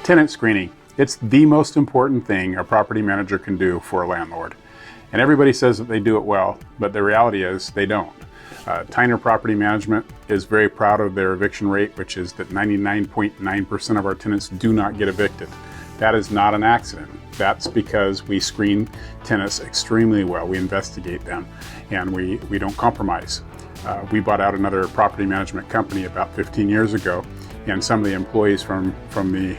Tenant screening. It's the most important thing a property manager can do for a landlord. And everybody says that they do it well, but the reality is they don't. Tenant Property Management is very proud of their eviction rate, which is that 99.9% of our tenants do not get evicted. That is not an accident. That's because we screen tenants extremely well. We investigate them and we don't compromise. We bought out another property management company about 15 years ago, and some of the employees from the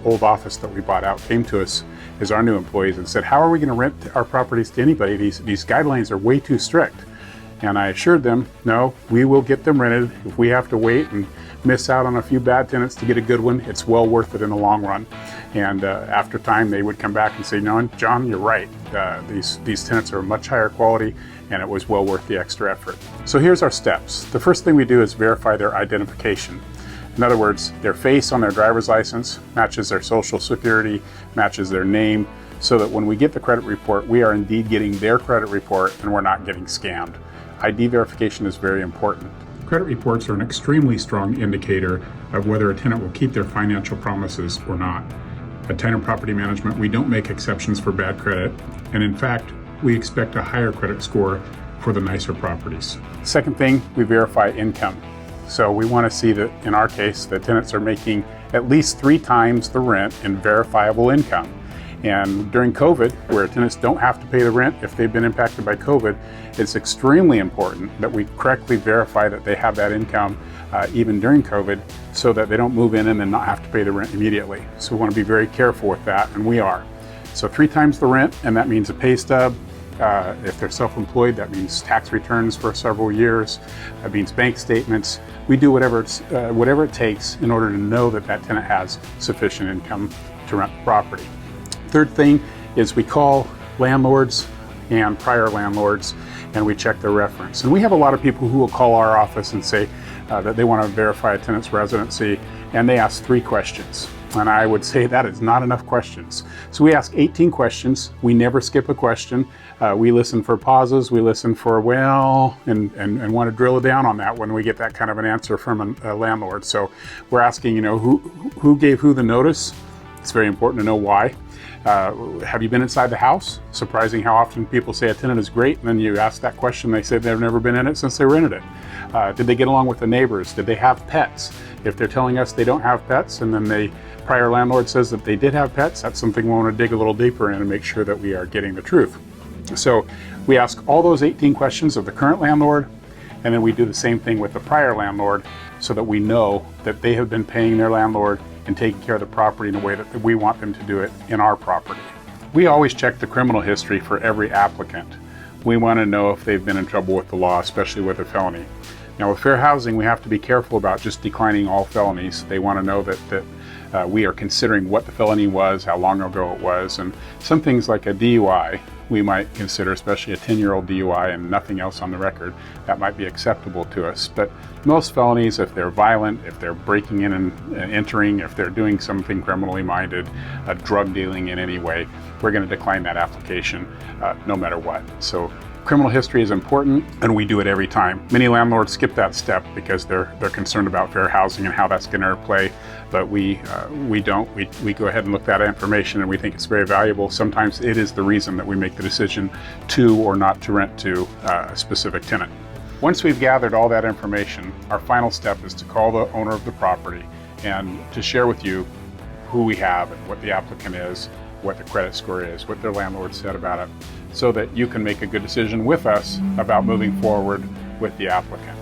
old office that we bought out came to us as our new employees and said, how are we going to rent our properties to anybody? These guidelines are way too strict. And I assured them, no, we will get them rented. If we have to wait and miss out on a few bad tenants to get a good one, it's well worth it in the long run. And after time, they would come back and say, no, John, you're right. These tenants are much higher quality, and it was well worth the extra effort. So here's our steps. The first thing we do is verify their identification. In other words, their face on their driver's license matches their social security, matches their name, so that when we get the credit report, we are indeed getting their credit report and we're not getting scammed. ID verification is very important. Credit reports are an extremely strong indicator of whether a tenant will keep their financial promises or not. At Tenant Property Management, we don't make exceptions for bad credit, and in fact, we expect a higher credit score for the nicer properties. Second thing, we verify income. So we want to see that, in our case, the tenants are making at least 3 times the rent in verifiable income. And during COVID, where tenants don't have to pay the rent if they've been impacted by COVID, it's extremely important that we correctly verify that they have that income even during COVID, so that they don't move in and then not have to pay the rent immediately. So we want to be very careful with that, and we are. So 3 times the rent, and that means a pay stub. If they're self-employed, that means tax returns for several years. That means bank statements. We do whatever it takes in order to know that that tenant has sufficient income to rent the property. Third thing is we call landlords and prior landlords, and we check their reference. And we have a lot of people who will call our office and say that they want to verify a tenant's residency, and they ask 3 questions. And I would say that is not enough questions. So we ask 18 questions. We never skip a question. We listen for pauses. We listen for, well, and want to drill down on that when we get that kind of an answer from a landlord. So we're asking, who gave who the notice? It's very important to know why. Have you been inside the house? Surprising how often people say a tenant is great, and then you ask that question, they say they've never been in it since they rented it. Did they get along with the neighbors? Did they have pets? If they're telling us they don't have pets, and then the prior landlord says that they did have pets, that's something we want to dig a little deeper in and make sure that we are getting the truth. So we ask all those 18 questions of the current landlord, and then we do the same thing with the prior landlord, so that we know that they have been paying their landlord and taking care of the property in a way that we want them to do it in our property. We always check the criminal history for every applicant. We want to know if they've been in trouble with the law, especially with a felony. Now with fair housing, we have to be careful about just declining all felonies. They want to know that we are considering what the felony was, how long ago it was, and some things like a DUI we might consider, especially a 10-year-old DUI and nothing else on the record, that might be acceptable to us. But most felonies, if they're violent, if they're breaking in and entering, if they're doing something criminally minded, drug dealing in any way, we're going to decline that application no matter what. So criminal history is important, and we do it every time. Many landlords skip that step because they're concerned about fair housing and how that's going to play, but we don't. We go ahead and look at that information, and we think it's very valuable. Sometimes it is the reason that we make the decision to or not to rent to a specific tenant. Once we've gathered all that information, our final step is to call the owner of the property and to share with you who we have and what the applicant is, what the credit score is, what their landlord said about it, so that you can make a good decision with us about moving forward with the applicant.